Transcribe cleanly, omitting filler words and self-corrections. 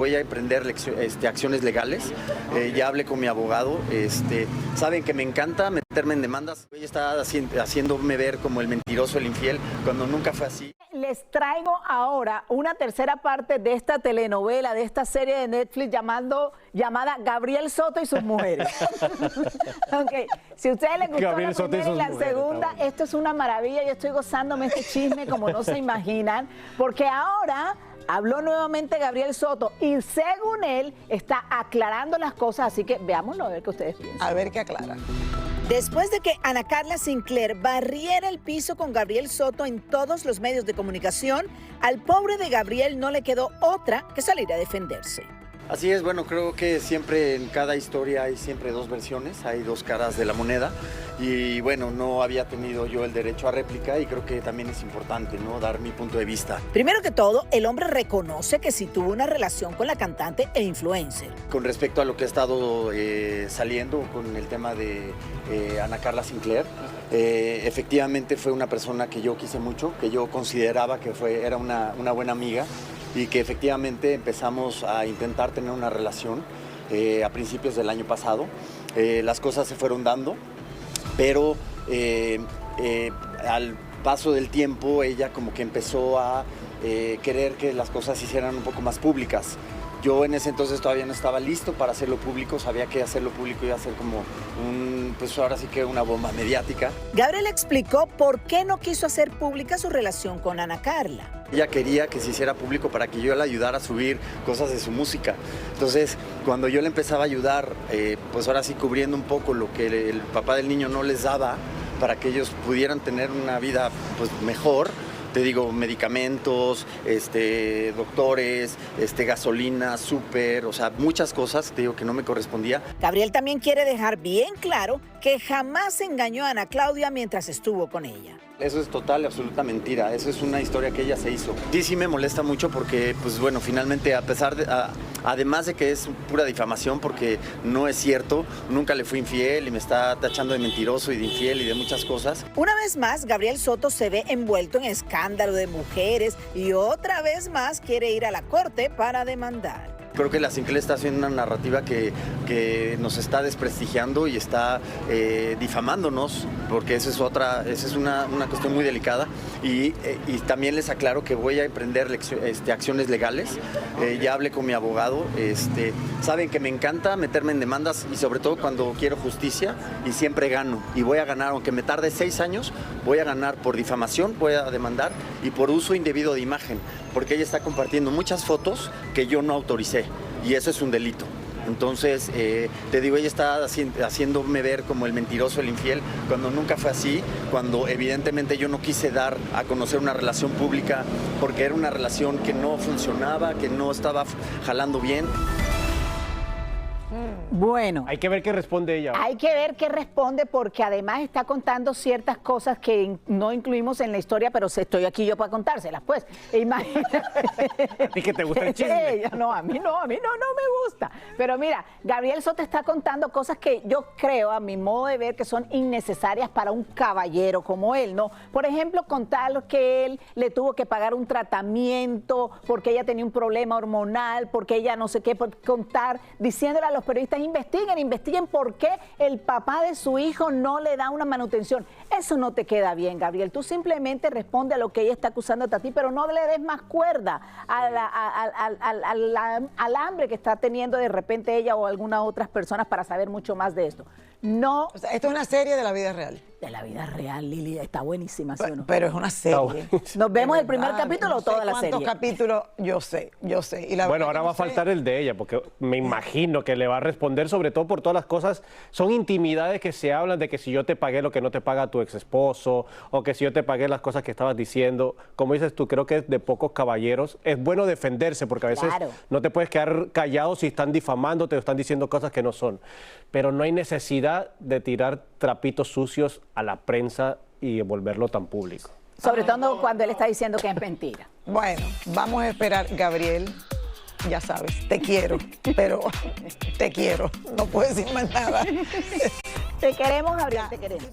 voy a emprender acciones legales. Ya hablé con mi abogado. Saben que me encanta meterme en demandas. Ella está haciéndome ver como el mentiroso, el infiel, cuando nunca fue así. Les traigo ahora una tercera parte de esta telenovela, de esta serie de Netflix llamada Gabriel Soto y sus mujeres. Okay. Si a ustedes les gustó la primera y la segunda, esto es una maravilla. Yo estoy gozándome este chisme como no se imaginan, porque ahora habló nuevamente Gabriel Soto y según él está aclarando las cosas, así que veámoslo a ver qué ustedes piensan. A ver qué aclara. Después de que Ana Carla Sinclair barriera el piso con Gabriel Soto en todos los medios de comunicación, al pobre de Gabriel no le quedó otra que salir a defenderse. Así es, bueno, creo que siempre en cada historia hay siempre dos versiones, hay dos caras de la moneda y bueno, no había tenido yo el derecho a réplica y creo que también es importante, ¿no?, dar mi punto de vista. Primero que todo, el hombre reconoce que sí tuvo una relación con la cantante e influencer. Con respecto a lo que ha estado saliendo con el tema de Ana Carla Sinclair, efectivamente fue una persona que yo quise mucho, que yo consideraba que era una buena amiga, y que efectivamente empezamos a intentar tener una relación a principios del año pasado. Las cosas se fueron dando, pero al paso del tiempo ella como que empezó a querer que las cosas se hicieran un poco más públicas. Yo en ese entonces todavía no estaba listo para hacerlo público, sabía que hacerlo público iba a ser como pues ahora sí que una bomba mediática. Gabriel explicó por qué no quiso hacer pública su relación con Ana Carla. Ella quería que se hiciera público para que yo la ayudara a subir cosas de su música. Entonces, cuando yo le empezaba a ayudar, pues ahora sí cubriendo un poco lo que el papá del niño no les daba para que ellos pudieran tener una vida pues mejor, te digo, medicamentos, doctores, gasolina, súper, o sea, muchas cosas, te digo, que no me correspondía. Gabriel también quiere dejar bien claro que jamás engañó a Ana Claudia mientras estuvo con ella. Eso es total y absoluta mentira, eso es una historia que ella se hizo. Sí me molesta mucho porque, pues bueno, finalmente, además de que es pura difamación porque no es cierto, nunca le fui infiel y me está tachando de mentiroso y de infiel y de muchas cosas. Una vez más, Gabriel Soto se ve envuelto en escándalo de mujeres y otra vez más quiere ir a la corte para demandar. Creo que la Sinclair está haciendo una narrativa que nos está desprestigiando y está difamándonos, porque esa es una cuestión muy delicada. Y también les aclaro que voy a emprender acciones legales. Ya hablé con mi abogado. Saben que me encanta meterme en demandas y sobre todo cuando quiero justicia y siempre gano. Y voy a ganar, aunque me tarde 6 años, voy a ganar por difamación, voy a demandar y por uso indebido de imagen, porque ella está compartiendo muchas fotos que yo no autoricé. Y eso es un delito. Entonces, te digo, ella está haciéndome ver como el mentiroso, el infiel, cuando nunca fue así, cuando evidentemente yo no quise dar a conocer una relación pública porque era una relación que no funcionaba, que no estaba jalando bien. Bueno, hay que ver qué responde ella. Hay que ver qué responde porque además está contando ciertas cosas que no incluimos en la historia, pero estoy aquí yo para contárselas, pues. Imagínate. ¿A ti que te gusta el chisme? No, a mí no me gusta. Pero mira, Gabriel Soto está contando cosas que yo creo, a mi modo de ver, que son innecesarias para un caballero como él, ¿no? Por ejemplo, contar que él le tuvo que pagar un tratamiento porque ella tenía un problema hormonal, porque ella no sé qué, contar, diciéndole a los periodistas, investiguen por qué el papá de su hijo no le da una manutención. Eso no te queda bien, Gabriel. Tú simplemente responde a lo que ella está acusándote a ti, pero no le des más cuerda al hambre que está teniendo de repente ella o algunas otras personas para saber mucho más de esto. No. O sea, esto es una serie de la vida real. De la vida real, Lili, está buenísima, ¿sí o no? Pero es una serie. Nos vemos el primer capítulo o toda la serie. ¿Cuántos capítulos? Yo sé. Y bueno, ahora va a faltar el de ella, porque me imagino que le va a responder, sobre todo por todas las cosas, son intimidades que se hablan de que si yo te pagué lo que no te paga tu ex esposo, o que si yo te pagué las cosas que estabas diciendo. Como dices tú, creo que es de pocos caballeros. Es bueno defenderse, porque a veces no te puedes quedar callado si están difamándote o están diciendo cosas que no son. Pero no hay necesidad de tirar trapitos sucios a la prensa y volverlo tan público. Sobre todo cuando él está diciendo que es mentira. Bueno, vamos a esperar, Gabriel. Ya sabes, te quiero, pero te quiero. No puedo decir más nada. Te queremos, Gabriel, te queremos.